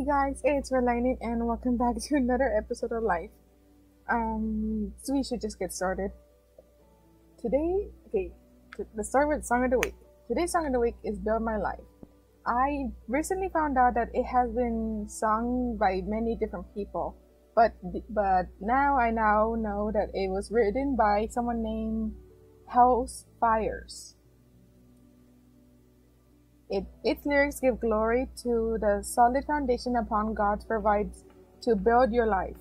Hey guys, it's Relaine and welcome back to another episode of Life. So we should just get started. Let's start with Song of the Week. Today's Song of the Week is Build My Life. I recently found out that it has been sung by many different people, but now I know that it was written by someone named House Fires. Its lyrics give glory to the solid foundation upon God provides to build your life.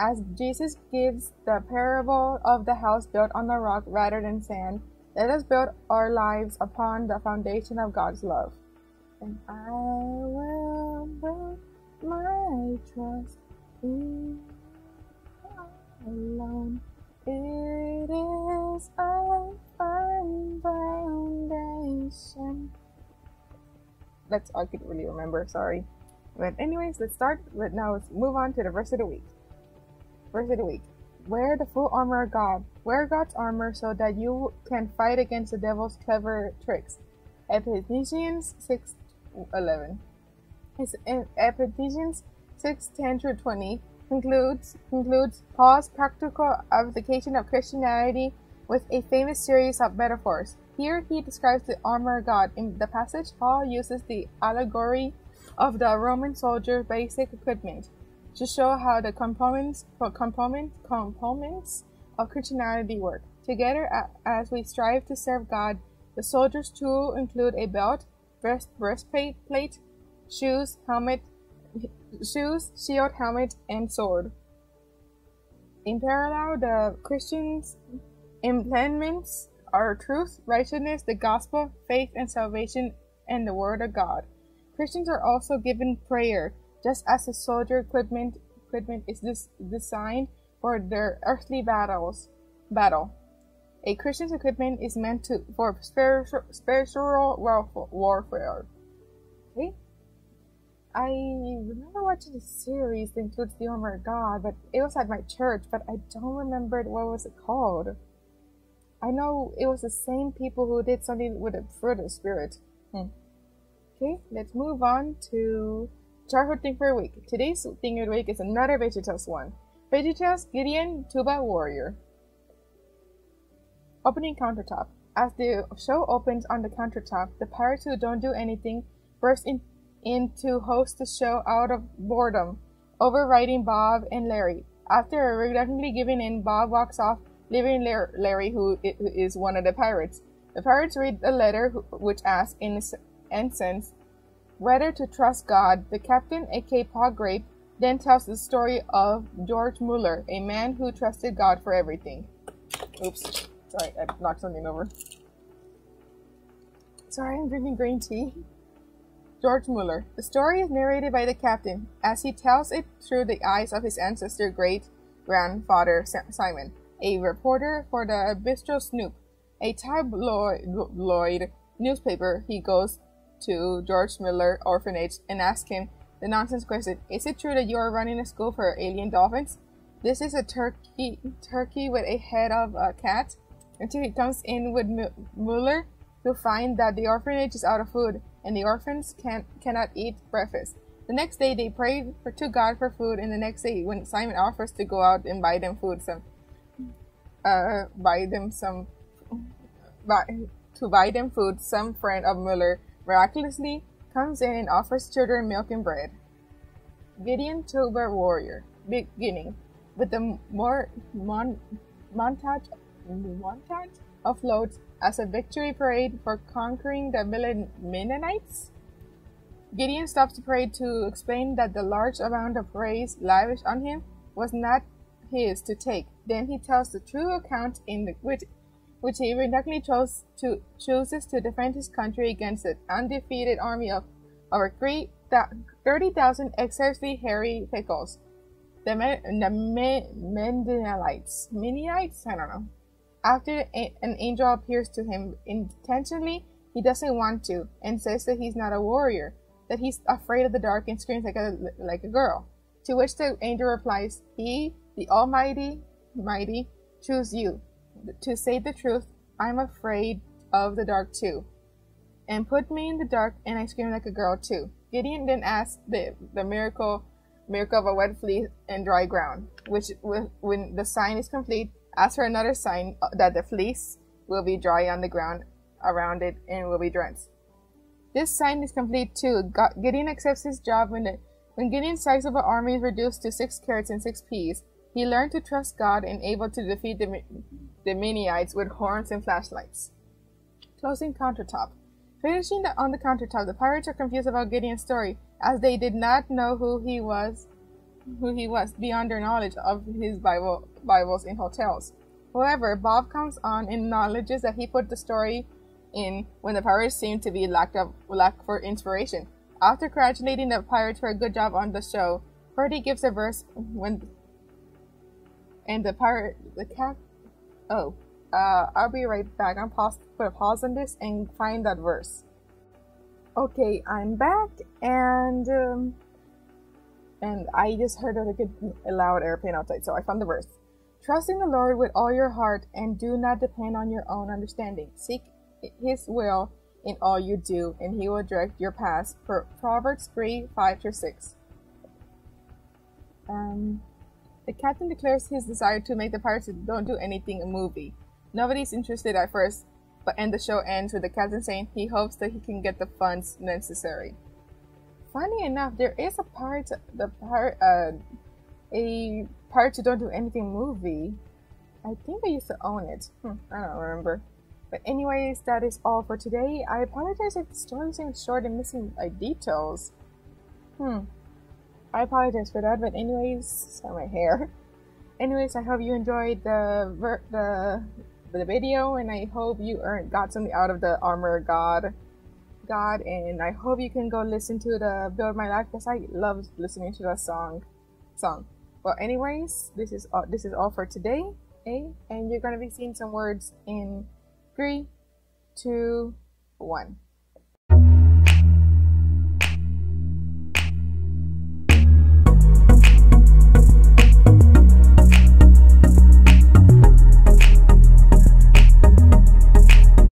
As Jesus gives the parable of the house built on the rock rather than sand, let us build our lives upon the foundation of God's love. And I will build my trust in God alone. It is a firm foundation. I could really remember, sorry. But anyways, let's move on to the verse of the week. Verse of the week. Wear the full armor of God. Wear God's armor so that you can fight against the devil's clever tricks. Ephesians 6:11. Ephesians 6:10-20 concludes Paul's practical application of Christianity with a famous series of metaphors. Here he describes the armor of God. In the passage, Paul uses the allegory of the Roman soldier's basic equipment to show how the components of Christianity work. Together, as we strive to serve God, the soldier's tools include a belt, breastplate, shoes, shield, helmet, and sword. In parallel, the Christian's implements are truth, righteousness, the gospel, faith, and salvation, and the word of God. Christians are also given prayer, just as the soldier equipment is designed for their earthly battle. A Christian's equipment is meant for spiritual warfare. Okay? I remember watching a series that includes the armor of God, but it was at my church, but I don't remember what was it called. I know it was the same people who did something with the fruit of the spirit. Okay, let's move on to childhood thing for a week. Today's thing of the week is another VeggieTales one. VeggieTales Gideon Tuba Warrior. Opening countertop. As the show opens on the countertop, the pirates who don't do anything burst in to host the show out of boredom, overriding Bob and Larry. After reluctantly giving in, Bob walks off, leaving Larry, who is one of the pirates. The pirates read a letter which asks, in essence, whether to trust God. The captain, aka Paul Grape, then tells the story of George Mueller, a man who trusted God for everything. Oops. Sorry, I knocked something over. Sorry, I'm drinking green tea. George Mueller. The story is narrated by the captain, as he tells it through the eyes of his ancestor great-grandfather Simon, a reporter for the Bistro Snoop, a tabloid newspaper. He goes to George Mueller orphanage and asks him the nonsense question: is it true that you are running a school for alien dolphins? This is a turkey with a head of a cat, until he comes in with Mueller to find that the orphanage is out of food and the orphans cannot eat breakfast. The next day they pray to God for food, and the next day when Simon offers to go out and buy them food, some friend of Mueller miraculously comes in and offers children milk and bread. Gideon Tuba Warrior. Beginning with the montage of floats as a victory parade for conquering the Mennonites. Gideon stops the parade to explain that the large amount of praise lavished on him was not his to take. Then he tells the true account which he reluctantly chooses to defend his country against an undefeated army of over 30,000 excessively hairy pickles. The Mennonites? I don't know. After an angel appears to him intentionally, he doesn't want to, and says that he's not a warrior, that he's afraid of the dark and screams like a girl. To which the angel replies, He, the Almighty, choose you. To say the truth, I'm afraid of the dark too. And put me in the dark and I scream like a girl too. Gideon then asked the miracle of a wet fleece and dry ground, which when the sign is complete, ask for another sign that the fleece will be dry on the ground around it and will be drenched. This sign is complete too. Gideon accepts his job when Gideon's size of an army is reduced to 6 carrots and 6 peas. He learned to trust God and able to defeat the Midianites with horns and flashlights. Closing countertop. Finishing on the countertop, the pirates are confused about Gideon's story, as they did not know who he was beyond their knowledge of his Bibles in hotels. However, Bob comes on and acknowledges that he put the story in when the pirates seemed to be lack for inspiration. After congratulating the pirates for a good job on the show, Ferdy gives a verse I'll be right back. Put a pause on this and find that verse. Okay, I'm back, and I just heard a loud airplane outside, so I found the verse. Trust in the Lord with all your heart, and do not depend on your own understanding. Seek His will in all you do, and He will direct your paths. Proverbs 3:5-6. The captain declares his desire to make the pirates don't do anything a movie. Nobody's interested at first, but the show ends with the captain saying he hopes that he can get the funds necessary. Funny enough, there is a Pirates Who Don't Do Anything movie. I think I used to own it. I don't remember. But anyways, that is all for today. I apologize if the story seems short and missing details. I apologize for that, but anyways, sorry, my hair. Anyways, I hope you enjoyed the video, and I hope you got something out of the Armor God, and I hope you can go listen to the Build My Life, because I love listening to that song. Well, anyways, this is all for today, and you're gonna be seeing some words in 3, 2, 1.